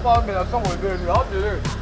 方面的生活对了解。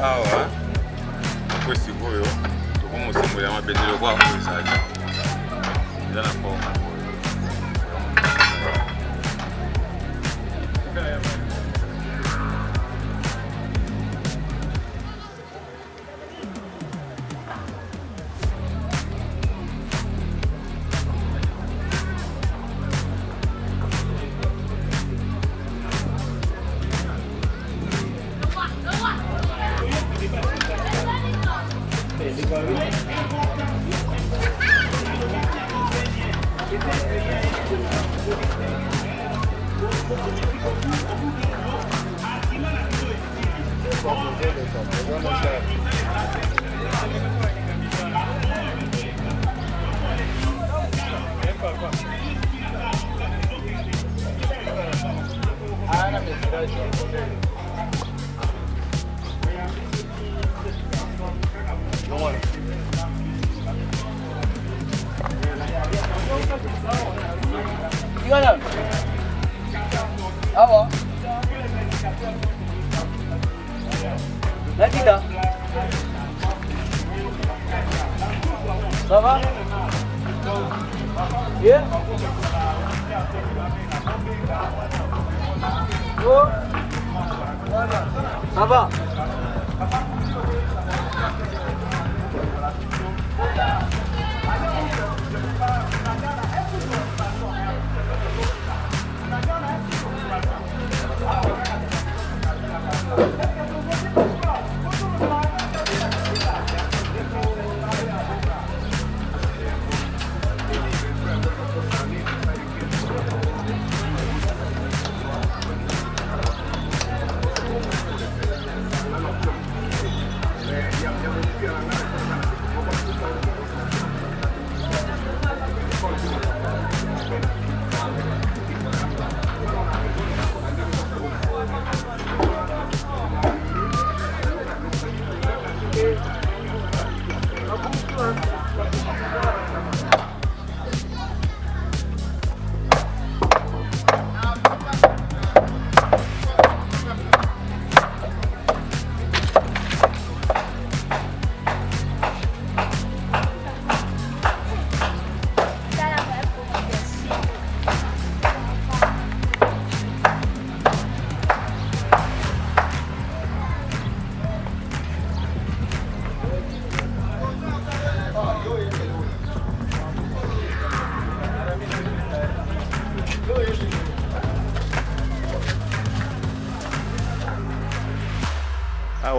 awa kwesi oyo tokomosembola mabendelo kwa kozali eza na forme Gimana? Apa? Lagi dah? Ça va? Yeah? Oh? Ça va?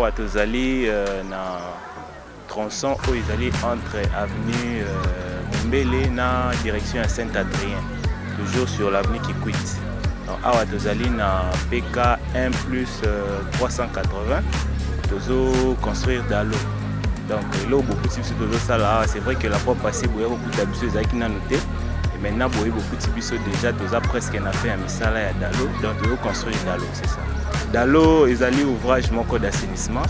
awa tozali na tronçon oyo ezali entre avenue Mbele na direction à Saint-Adrien, toujours sur l'avenue Kikwit. Donc awa tozali na PK 1 plus 380 tozo construire Dalo. Donc là beaucoup de tozo sala, c'est vrai que la fois passée boya beaucoup d'habitudes ezaki na noté et maintenant boya beaucoup de biso déjà toza presque na fait un misala ya Dalo, donc tozo construire Dalo, c'est ça. Dalo ezali ouvrage moko d'assainissement.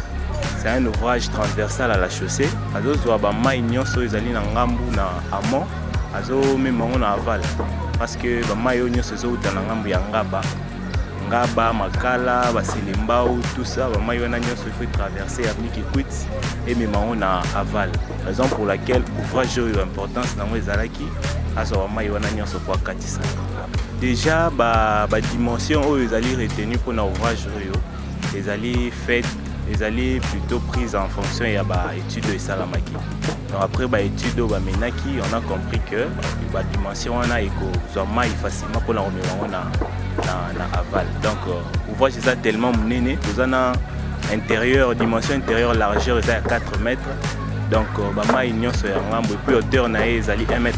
C'est un ouvrage transversal à la chaussée. Azo zwa ba mai nyonso ezali na ngambu na amont, azo memango na aval. Parce que ba mai nyonso ezo uta na ngambu ya Ngaba, Makala, Basilembao, tout ça, ba mai wana nyonso il faut traverser avenue Kikwit et memango na aval. Raison pour laquelle ouvrage yo importance nango ezalaki azo ba mai wana nyonso kwa katisa. Déjà ba dimension oyo ezali retenu pour na ouvrage oyo ezali fait. Ils allaient plutôt prises en fonction de l'étude de Salamaki. Donc après l'étude de Menaki, on a compris que la dimension on a facilement pour la remettre en aval. Donc ouvrage est tellement mené, nous avons intérieur, dimension intérieure, largeur est à 4 mètres. Donc et puis hauteur est à 1,50 m.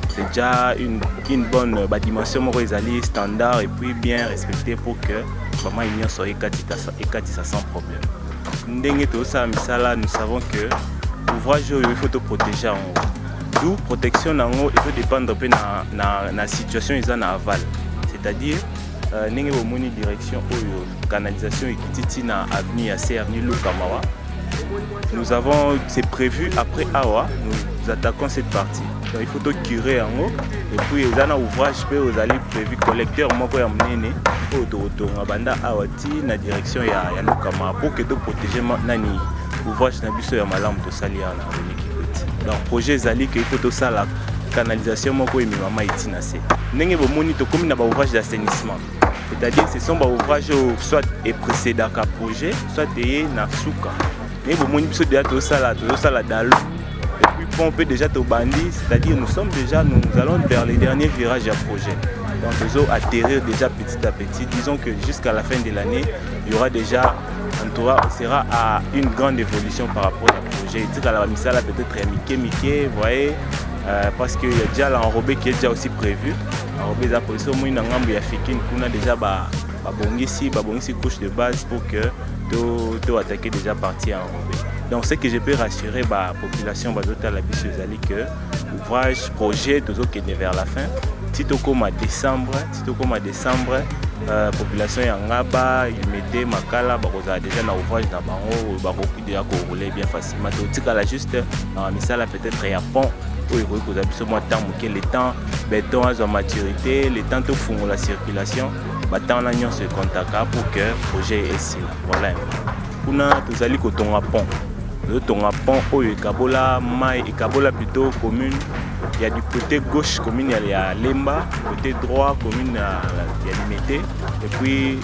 C'est déjà une bonne dimension standard et puis bien respectée pour que Maman soit écatissa sans problème. Nous savons que l'ouvrage il faut te protéger en haut. D'où protection en haut, il faut dépendre de la situation ils en aval. C'est-à-dire une direction ou canalisation qui na avenue à avenue Lukamawa. Nous avons, c'est prévu après Awa, nous attaquons cette partie. Donc il faut tout curer en haut. Et puis il y a un ouvrage vous allez prévu collecteur moi pour amener autour banda awati na direction ya Lukama pour que de protéger nani ouvrage na biso ya malamu to salia na Kikwit. Donc projet zali que il faut tout ça la canalisation moi ko emi mama itina se. Ndenge bo moni to comme na ba ouvrage d'assainissement. C'est-à-dire ce sont ba ouvrage soit et précédent ka projet soit et na suka. Mais bon, mon épisode déjà tout ça là Dalo. Et puis on peut déjà te bandi, c'est-à-dire nous allons vers les derniers virages à projet. Donc nous allons atterrir déjà petit à petit. Disons que jusqu'à la fin de l'année, il y aura déjà, on sera à une grande évolution par rapport au projet. Et dire à la misala peut-être Mickey, vous voyez, parce qu'il y a déjà l'enrobé qui est déjà aussi prévu. L'enrobé est prévu, au moins il y a Fikin, qu'on a déjà babongisi couche de base pour que tout attaquer déjà partie enrobé. Donc ce que je peux rassurer la population de la Bissozali que l'ouvrage projet toujours qui est vers la fin. Si tu comme à décembre, population Yangaba, il mettait Makala, déjà dans l'ouvrage dans Bango, beaucoup déjà rouler bien facilement. Donc tu as juste misala peut-être il y a pont où il faut que vous temps le temps béton à maturité, le temps de fondre la circulation. Maintenant on se contacte pour que le projet est ici. Voilà. On a tous allés que ton pont. Le pont où il y a plutôt commune. Il y a du côté gauche commune il y a Lemba, côté droit commune il y a Limité. Et puis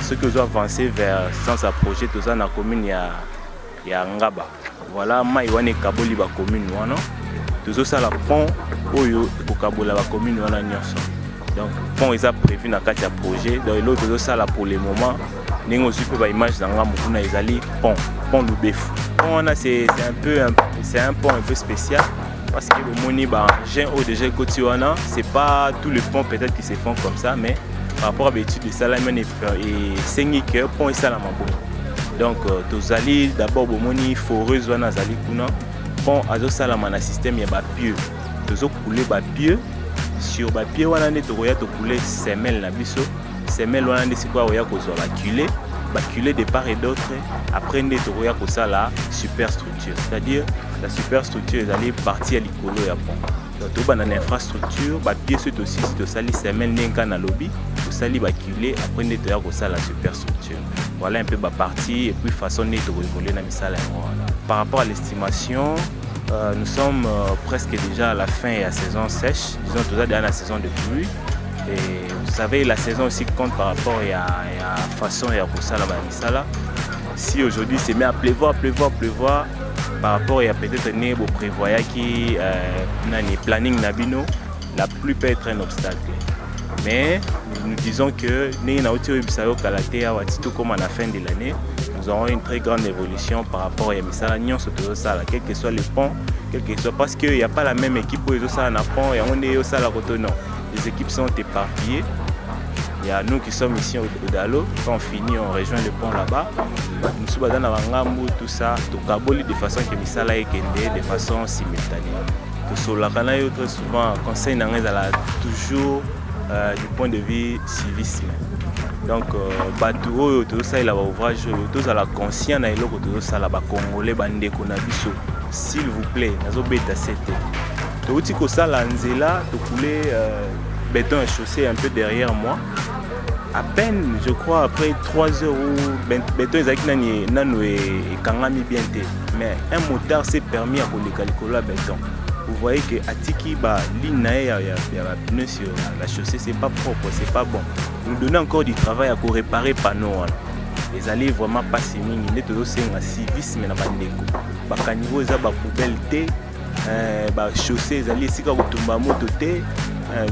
ceux qui ont avancé vers sans projet tout ça dans la commune il y a Ngaba. Voilà, Maïwane Kaboli la commune non. Tout ça la pont où il y a la commune wana nyonso. Donc, pont est prévu dans le projet. Donc, l'autre ça là pour le moment. Nous aussi peut image dans le pont Loubefou. Pont c'est un pont un peu spécial parce que le moni j'ai déjà côté wana, c'est pas tous les ponts peut-être qui se font comme ça, mais par rapport à l'étude de ça là et c'est que pont est ça là donc tous allez d'abord le moni foreuse wana zali kuna pont azo sala na système ya ba pieux. Tous couler ba pieux. Sur le pied, on a couler semelle na biso. Semelle on a c'est quoi oya kozwa baculé de part et d'autre. Après on a ça la superstructure. C'est-à-dire la superstructure est allée partir à l'icolo ya pont. Donc tout ban infrastructure, ba pied c'est aussi de sali semelle nenga na lobby, to sali baculé après on a ça la superstructure. Voilà un peu ma partie et puis façon de voler na misala. Par rapport à l'estimation nous sommes presque déjà à la fin de la saison sèche, disons toujours dans la saison de pluie. Et vous savez, la saison aussi compte par rapport à la façon et à la si aujourd'hui c'est mis à pleuvoir, par rapport à peut-être un prévoyage qui planning nabino, la pluie peut être un obstacle. Mais nous disons que nous avons comme à la fin de l'année, nous aurons une très grande évolution par rapport à Misala Nyonso Tozosala, quel que soit le pont, quel que soit, parce qu'il n'y a pas la même équipe pour les Osala na pont et on est au Sala Koto, non. Les équipes sont éparpillées. Il y a nous qui sommes ici au Dalo, quand on finit, on rejoint le pont là-bas. Nous sommes dans la Wangambu, tout ça, tout Kaboli de façon que Misala est kendé de façon simultanée. Tout cela, très souvent, conseil toujours du point de vue civisme. Donc, Batou, tout ça, il a ouvrage, tout ça, la conscience, tout ça, la Congolais, Bandeko, Nabiso, s'il vous plaît, nazo beta c'était. Tout ce que ça, l'anzela, tout coulé béton et chaussée un peu derrière moi. À peine, je crois, après 3 heures où béton est kangami bien té. Mais un motard s'est permis à coller béton. Vous voyez que Atiki, ligne pneu sur la chaussée, c'est pas propre, c'est pas bon. Nous donnons encore du travail à réparer panneaux. Les alliés vraiment pas si ming, il est toujours un civisme na bandeko. Baka niveau za ba poubelle té, ba chaussée les alliés sika kotumba moto té,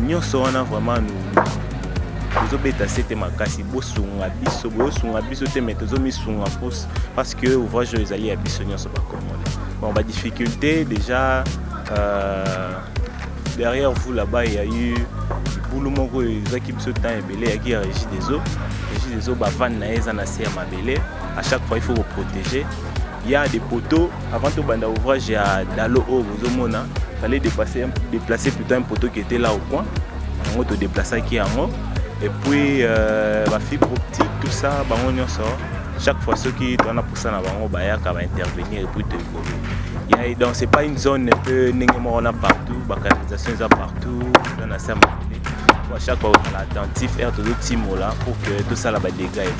nyonso wana vraiment nous obéta c'était makasi bosunga biso té mais tozo misunga parce que ouvrage les alliés biso nyonso ba komona. Bon ba difficulté déjà derrière vous là-bas il y a eu boulot moko ezaki biso temps ebele qui a régi des eaux van na eza na se ya mabele. À chaque fois il faut protéger. Il y a des poteaux avant de banda ouvrage ya Dalo o bozomona fallait déplacer plutôt un poteau qui était là au coin on te déplacer qui en et puis la fibre optique tout ça bango nyonso chaque fois ceux qui doivent pour ça na bango bayaka va intervenir et puis te évoluer. Donc c'est pas une zone un peu on a partout, la canalisation est partout, on a ça à chaque fois on a attentif faire tout le team là pour que tout ça là bas dégâts.